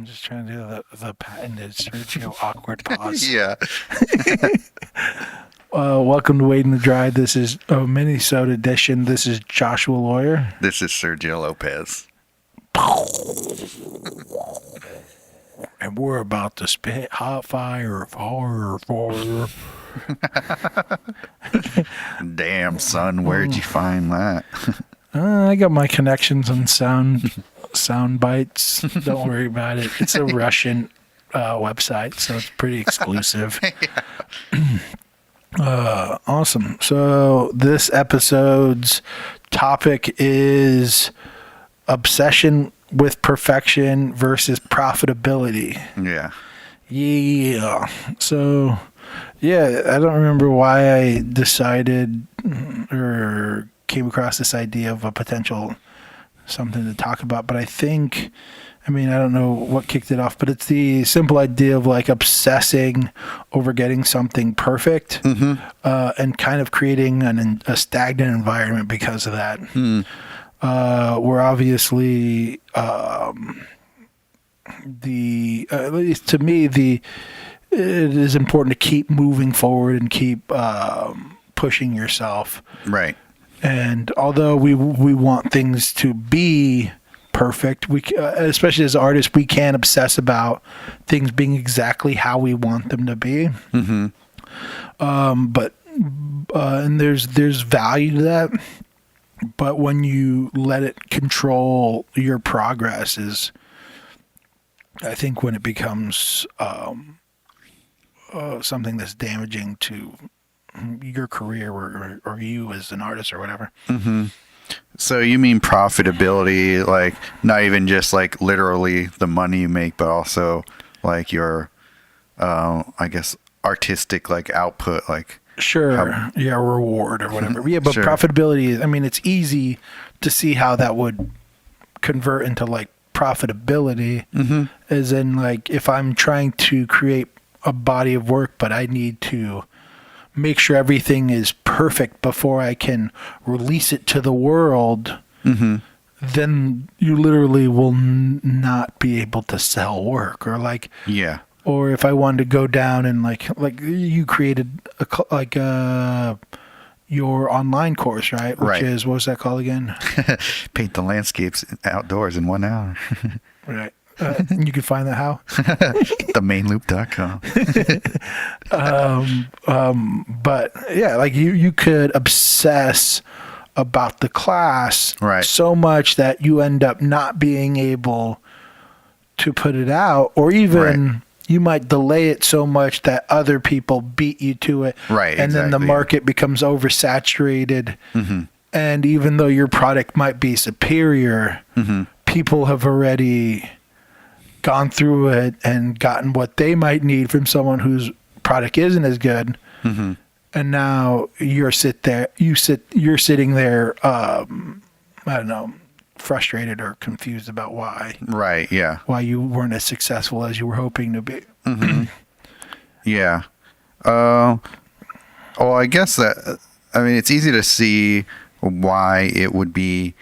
I'm just trying to do the patented Sergio awkward pause. Yeah. Welcome to Wade in the Dry. This is a Minnesota edition. This is Joshua Lawyer. This is Sergio Lopez. And we're about to spit hot fire of horror for you. Damn, son, where'd you find that? I got my connections on sound bites. Don't worry about it. It's a Russian website, so it's pretty exclusive. Awesome. So this episode's topic is obsession with perfection versus profitability. Yeah. Yeah. So, yeah, I don't remember why I decided or came across this idea of a potential something to talk about, but I don't know what kicked it off, but it's the simple idea of like obsessing over getting something perfect, and kind of creating a stagnant environment because of that. We're obviously, at least to me, it is important to keep moving forward and keep pushing yourself. Right. And although we want things to be perfect, we especially as artists, we can obsess about things being exactly how we want them to be. But there's value to that. But when you let it control your progress is, I think, when it becomes something that's damaging to your career or you as an artist or whatever. So you mean profitability, like not even just like literally the money you make, but also like your, I guess, artistic like output, like. Sure. Reward or whatever. Yeah, but Sure. profitability, it's easy to see how that would convert into like profitability, as in like if I'm trying to create a body of work, but I need to make sure everything is perfect before I can release it to the world, then you literally will not be able to sell work or like, Yeah. or if I wanted to go down and like you created your online course, right? Which is, what was that called again? Paint the landscapes outdoors in 1 hour. Right. You can find that how? Themainloop.com. But yeah, like you could obsess about the class so much that you end up not being able to put it out, or even you might delay it so much that other people beat you to it. Right. And then the market becomes oversaturated. And even though your product might be superior, people have already gone through it and gotten what they might need from someone whose product isn't as good. And now you're sitting there, I don't know, frustrated or confused about why. Right. Yeah. Why you weren't as successful as you were hoping to be. Yeah. Well, I guess it's easy to see why it would be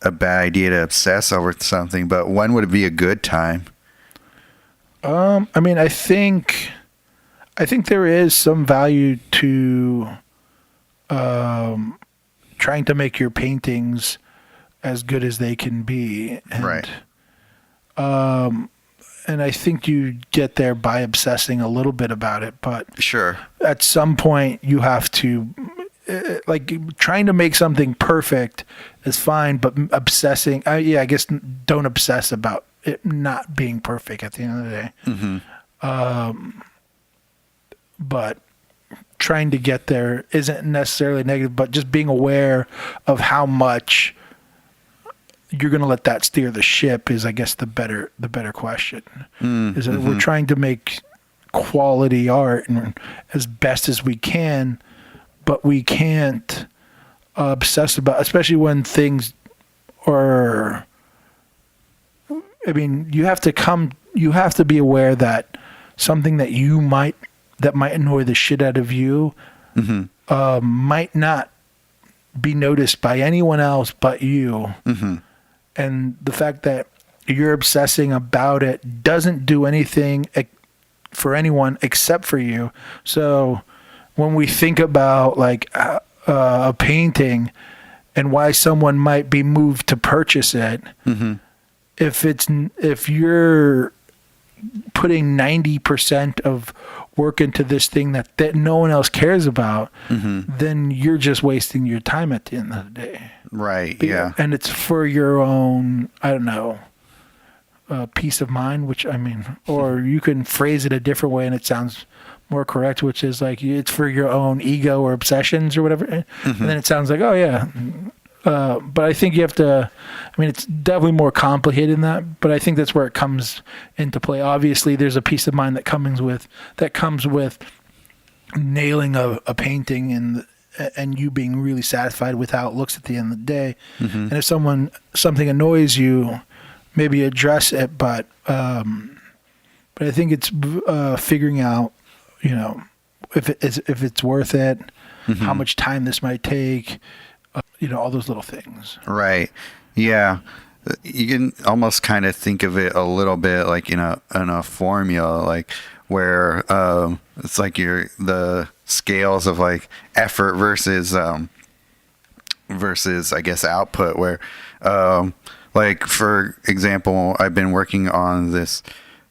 a bad idea to obsess over something, but when would it be a good time? I think there is some value to trying to make your paintings as good as they can be. And, and I think you get there by obsessing a little bit about it, but Sure. at some point you have to, like, trying to make something perfect is fine, but obsessing, I guess don't obsess about it not being perfect at the end of the day. But trying to get there isn't necessarily negative, but just being aware of how much you're going to let that steer the ship is, I guess, the better question. Is that we're trying to make quality art and as best as we can, but we can't obsess about, especially when things are, you have to be aware that something that might annoy the shit out of you might not be noticed by anyone else but you. And the fact that you're obsessing about it doesn't do anything for anyone except for you. So when we think about like a painting and why someone might be moved to purchase it, if you're putting 90% of work into this thing that no one else cares about, then you're just wasting your time at the end of the day. Right. Yeah. And it's for your own, I don't know, peace of mind, which I mean, or you can phrase it a different way and it sounds more correct, which is like it's for your own ego or obsessions or whatever. And then it sounds like, oh yeah. But I think you have to, I mean, it's definitely more complicated than that, but I think that's where it comes into play. Obviously, there's a peace of mind that comes with nailing a painting and you being really satisfied with how it looks at the end of the day. And if something annoys you, maybe address it, but I think it's figuring out, you know, if it's worth it, how much time this might take, you know, all those little things. Right. Yeah. You can almost kind of think of it a little bit like in a formula, like where it's like the scales of like effort versus I guess output, where like for example, I've been working on this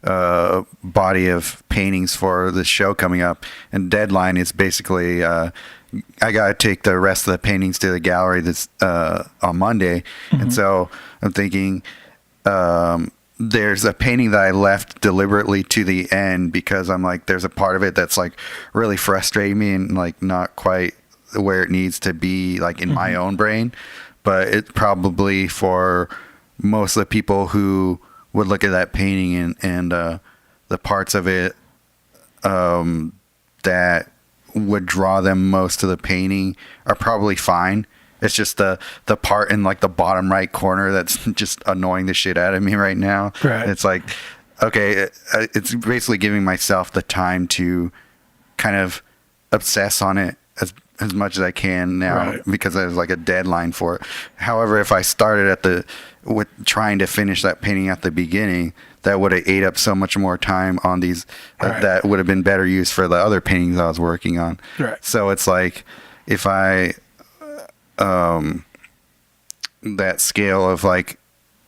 body of paintings for the show coming up, and deadline is basically I gotta take the rest of the paintings to the gallery this on Monday. And so I'm thinking there's a painting that I left deliberately to the end because I'm like, there's a part of it that's like really frustrating me and like not quite where it needs to be, like in my own brain. But it's probably for most of the people who would look at that painting and the parts of it that would draw them most to the painting are probably fine. It's just the part in like the bottom right corner that's just annoying the shit out of me right now. Right. It's like, okay, it's basically giving myself the time to kind of obsess on it as much as I can now, because there's like a deadline for it. However, if I started with trying to finish that painting at the beginning, that would have ate up so much more time on these that would have been better used for the other paintings I was working on. Right. So it's like if I that scale of like,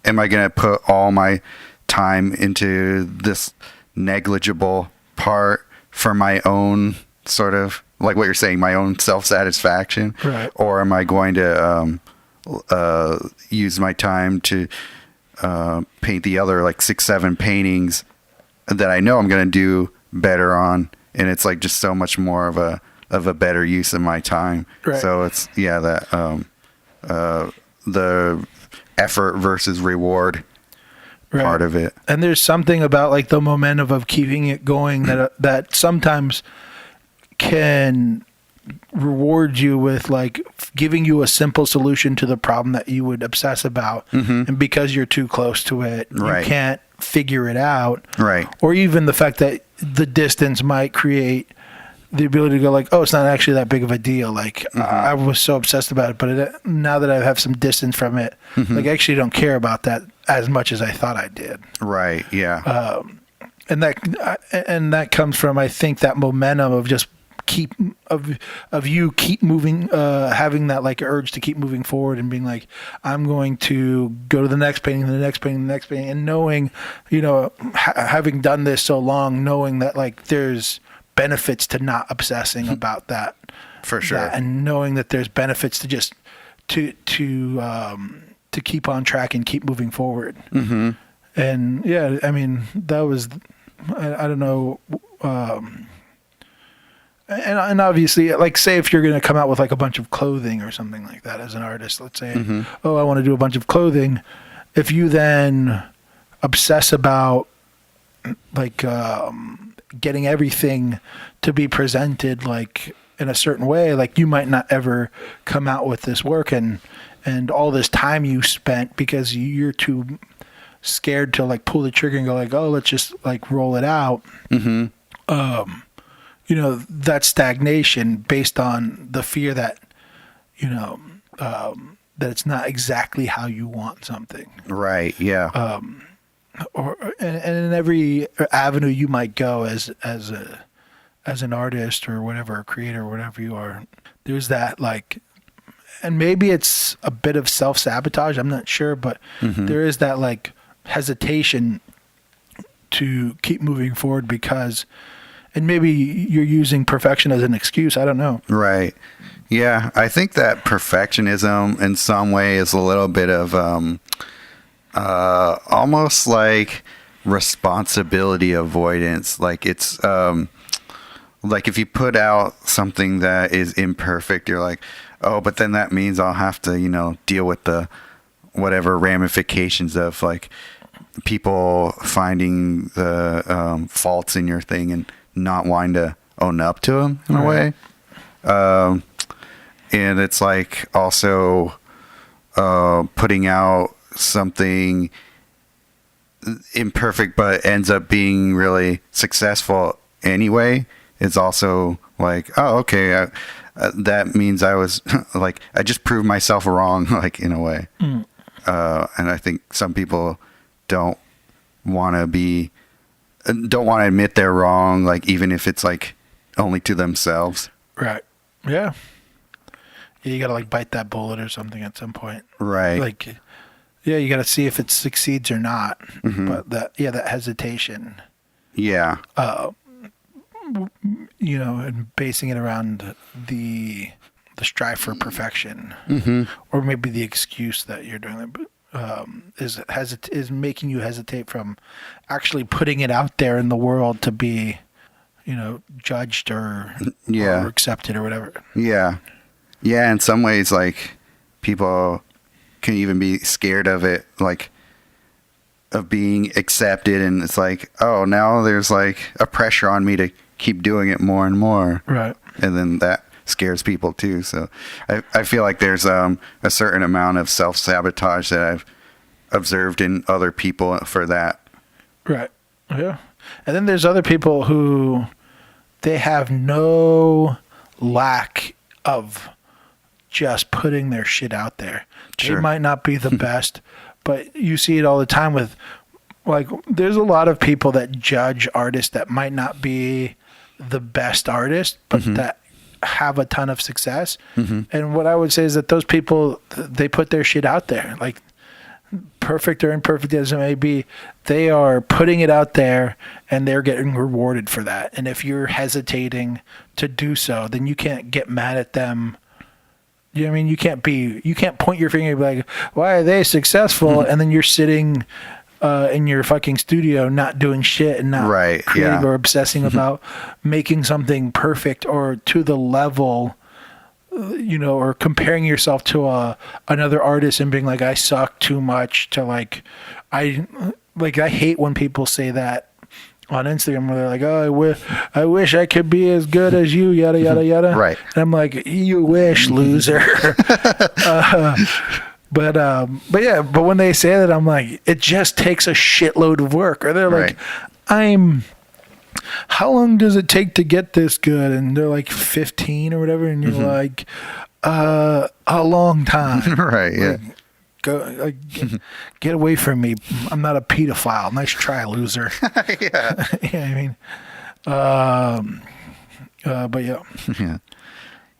am I going to put all my time into this negligible part for my own sort of, like what you're saying, my own self-satisfaction, or am I going to use my time to paint the other like 6-7 paintings that I know I'm going to do better on, and it's like just so much more of a better use of my time. So it's that the effort versus reward part of it. And there's something about like the momentum of keeping it going that sometimes can reward you with like giving you a simple solution to the problem that you would obsess about, and because you're too close to it, you can't figure it out, or even the fact that the distance might create the ability to go like, oh, it's not actually that big of a deal, like I was so obsessed about it, but now that I have some distance from it, like I actually don't care about that as much as I thought I did. And that comes from, I think, that momentum of just keep moving, having that like urge to keep moving forward and being like, I'm going to go to the next painting, the next painting, the next painting, and knowing, you know, having done this so long, knowing that like there's benefits to not obsessing about that, for sure, and knowing that there's benefits to just to keep on track and keep moving forward. And yeah, I mean, that was, I don't know. And obviously, like, say if you're going to come out with like a bunch of clothing or something like that as an artist, let's say, oh, I want to do a bunch of clothing. If you then obsess about like getting everything to be presented like in a certain way, like you might not ever come out with this work and all this time you spent because you're too scared to like pull the trigger and go like, oh, let's just like roll it out. You know, that stagnation based on the fear that, you know, that it's not exactly how you want something. or and in every avenue you might go as an artist or whatever, a creator, whatever you are, there's that like, and maybe it's a bit of self-sabotage, I'm not sure, but there is that like hesitation to keep moving forward because, and maybe you're using perfection as an excuse, I don't know. Right. Yeah, I think that perfectionism in some way is a little bit of almost like responsibility avoidance. Like it's like if you put out something that is imperfect, you're like, oh, but then that means I'll have to, deal with the whatever ramifications of like people finding the faults in your thing and not wanting to own up to them in a way. And it's like also putting out something imperfect but ends up being really successful anyway. It's also like, oh, okay, that means I was like, I just proved myself wrong, like in a way. And I think some people don't want to admit they're wrong, like even if it's like only to themselves. Right. Yeah. You got to like bite that bullet or something at some point. Right. Like, yeah, you got to see if it succeeds or not. But that hesitation. Yeah. And basing it around the strive for perfection, or maybe the excuse that you're doing that, is making you hesitate from actually putting it out there in the world to be, judged or accepted or whatever. Yeah. Yeah. In some ways, like people can even be scared of it, like of being accepted. And it's like, oh, now there's like a pressure on me to keep doing it more and more. Right. And then that scares people too. So I feel like there's a certain amount of self-sabotage that I've observed in other people for that. Right. Yeah. And then there's other people who they have no lack of just putting their shit out there. Sure. They might not be the best, but you see it all the time with, like, there's a lot of people that judge artists that might not be the best artist, but that have a ton of success. And what I would say is that those people, they put their shit out there. Like, perfect or imperfect as it may be, they are putting it out there and they're getting rewarded for that. And if you're hesitating to do so, then you can't get mad at them. You know what I mean? You can't point your finger and be like, why are they successful? And then you're sitting in your fucking studio not doing shit and not creating or obsessing about making something perfect or to the level, or comparing yourself to another artist and being like, I suck too much, to I hate when people say that on Instagram where they're like, oh, I wish I could be as good as you, yada, yada, yada. Right. And I'm like, you wish, loser. But when they say that, I'm like, it just takes a shitload of work. Or they're like, how long does it take to get this good? And they're like 15 or whatever. And you're like, a long time. Right. Yeah. Go get away from me. I'm not a pedophile. Nice try, loser. Yeah. Yeah, I mean, but yeah. Yeah.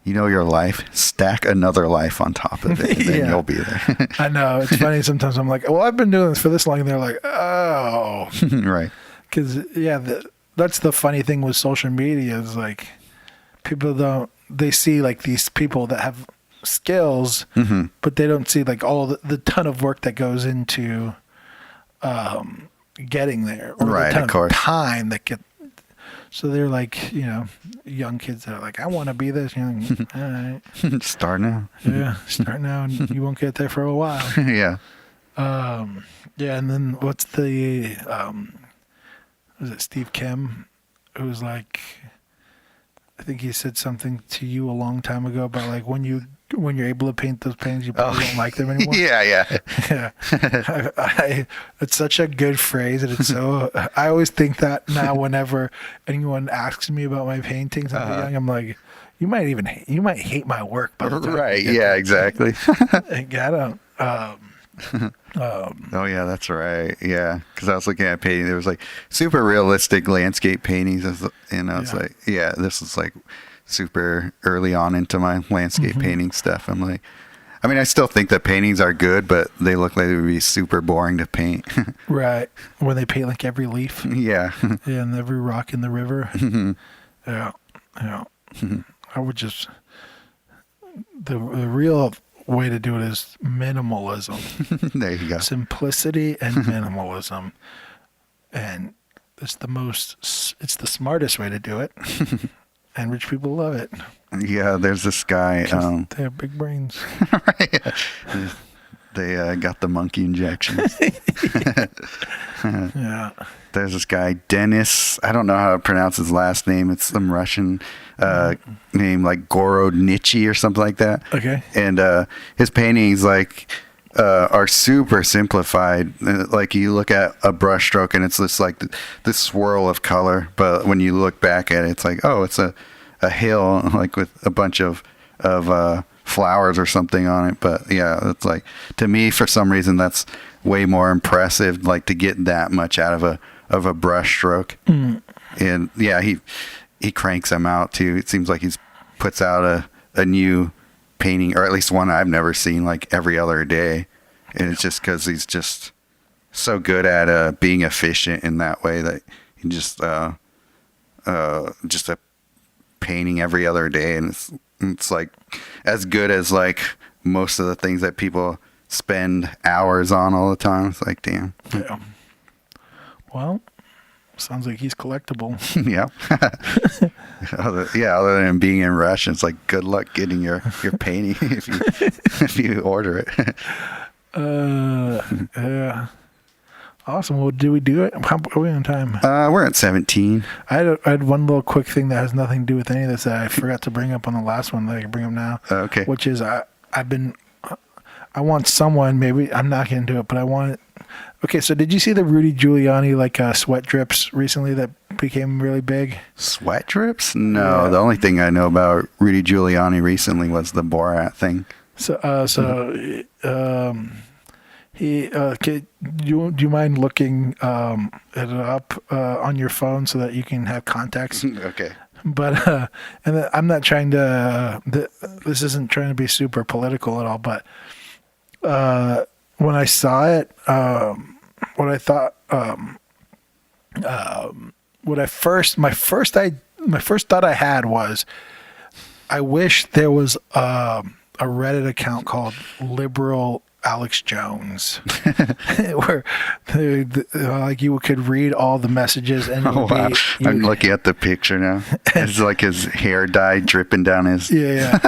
Your life, stack another life on top of it, and then you'll be there. I know. It's funny. Sometimes I'm like, well, I've been doing this for this long. And they're like, oh. Right. Because, that's the funny thing with social media is like people they see like these people that have skills, but they don't see like all the ton of work that goes into getting there, or the ton of time that so they're like, young kids that are like, I want to be this. All right. Start now. Yeah, start now, and you won't get there for a while. Yeah. Yeah, and then what's the was it Steve Kim, who's like, I think he said something to you a long time ago about like when you're able to paint those paintings, you probably don't like them anymore. Yeah. It's such a good phrase, and it's so. I always think that now whenever anyone asks me about my paintings, I'm like, you might hate my work, but right? Yeah, exactly. I don't. Oh yeah, that's right. Yeah, because I was looking at painting. There was like super realistic landscape paintings, and I was Yeah. like, yeah, this was like super early on into my landscape painting stuff. I'm like, I mean, I still think that paintings are good, but they look like they would be super boring to paint. Right. When they paint like every leaf. Yeah. Yeah, and every rock in the river. Yeah. Yeah. I would just the real way to do it is minimalism. There you go. Simplicity and minimalism. And it's the smartest way to do it. And rich people love it. Yeah, there's this guy. 'Cause they have big brains. They got the monkey injections. Yeah. There's this guy, Denis. I don't know how to pronounce his last name. It's some Russian name, like Gorodnichi or something like that. Okay. And his paintings, like, are super simplified. Like, you look at a brush stroke and it's just like this swirl of color. But when you look back at it, it's like, oh, it's a hill, like with a bunch of flowers or something on it. But yeah, it's like, to me, for some reason, that's way more impressive, like to get that much out of a brush stroke. And yeah, he cranks them out too. It seems like he's puts out a new painting, or at least one I've never seen, like every other day. And it's just because he's just so good at being efficient in that way that he just a painting every other day, and it's like as good as like most of the things that people spend hours on all the time. It's like, damn. Yeah. Well, sounds like he's collectible. Yeah. Other than being in rush, it's like, good luck getting your painting if you order it. Yeah. Awesome. Well, do we do it? How are we on time? We're at 17. I had one little quick thing that has nothing to do with any of this that I forgot to bring up on the last one that I can bring up now. Okay. Which is I want someone, maybe I'm not going to do it, but I want it. Okay, so did you see the Rudy Giuliani sweat drips recently that became really big? Sweat drips? No, Yeah. The only thing I know about Rudy Giuliani recently was the Borat thing. He do you mind looking it up on your phone so that you can have context? Okay. But and I'm not trying to. This isn't trying to be super political at all. But when I saw it, what I thought, my first thought I had was, I wish there was a Reddit account called Liberal Alex Jones, where like you could read all the messages and Oh, wow. I'm looking at the picture now. It's like his hair dye dripping down his. Yeah.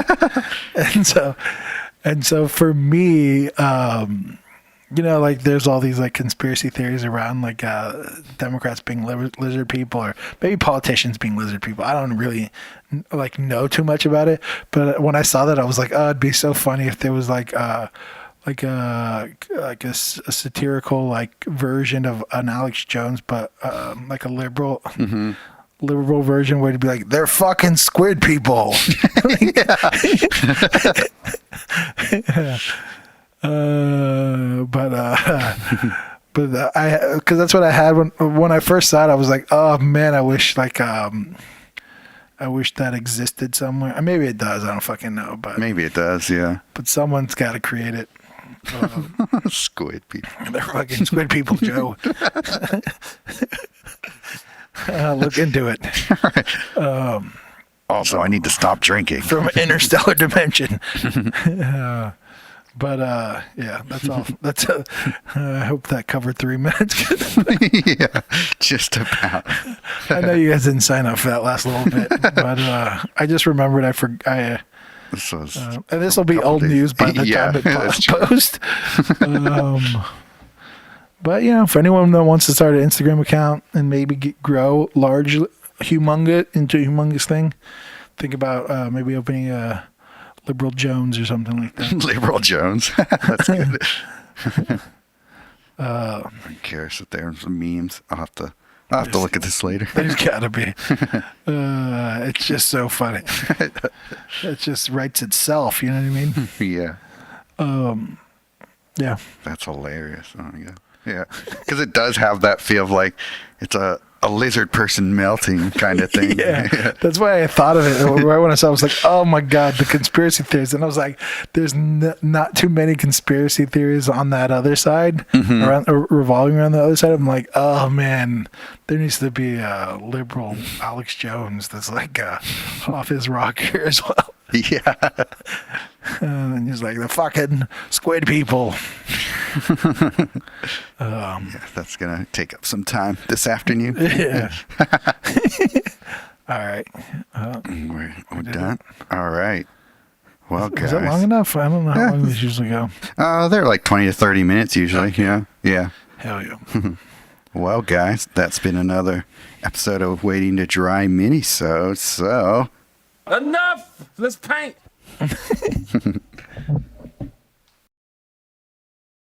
and so for me, like there's all these like conspiracy theories around like Democrats being lizard people, or maybe politicians being lizard people. I don't really like know too much about it, but when I saw that, I was like, oh, it'd be so funny if there was like a satirical like version of an Alex Jones, but like a liberal version where it'd be like, they're fucking squid people. Because that's what I had when I first saw it. I was like, oh man, I wish that existed somewhere. Maybe it does. I don't fucking know, but Maybe it does, yeah. But someone's got to create it. Squid people. They're fucking squid people, Joe. Look into it. Also, I need to stop drinking. From an interstellar dimension. But yeah, that's all. I hope that covered 3 minutes. Yeah, just about. I know you guys didn't sign up for that last little bit, but I just remembered This was and this will be old days. news by the Yeah, time that's it true. posts. But for anyone that wants to start an Instagram account and maybe grow into a humongous thing, think about maybe opening a Liberal Jones or something like that. Liberal Jones. That's good. I'm curious if there's some memes. I'll have to look at this later. There's gotta be. It's just so funny. It just writes itself. You know what I mean? Yeah. Yeah. That's hilarious. Oh my god. Yeah, because it does have that feel of like it's a lizard person melting kind of thing. Yeah, that's why I thought of it right when I saw it. I was like, oh my god, the conspiracy theories. And I was like, there's not too many conspiracy theories on that other side, around revolving around the other side. I'm like, oh man, there needs to be a liberal Alex Jones that's like off his rocker as well. Yeah. And he's like, the fucking squid people. Yeah, that's gonna take up some time this afternoon. Yeah. All right. We're done. All right. Well, guys. Is that long enough? I don't know how long these usually go. They're like 20 to 30 minutes usually. Okay. Yeah. Hell yeah. Well, guys, that's been another episode of Waiting to Dry mini-sode. So Enough! Let's paint!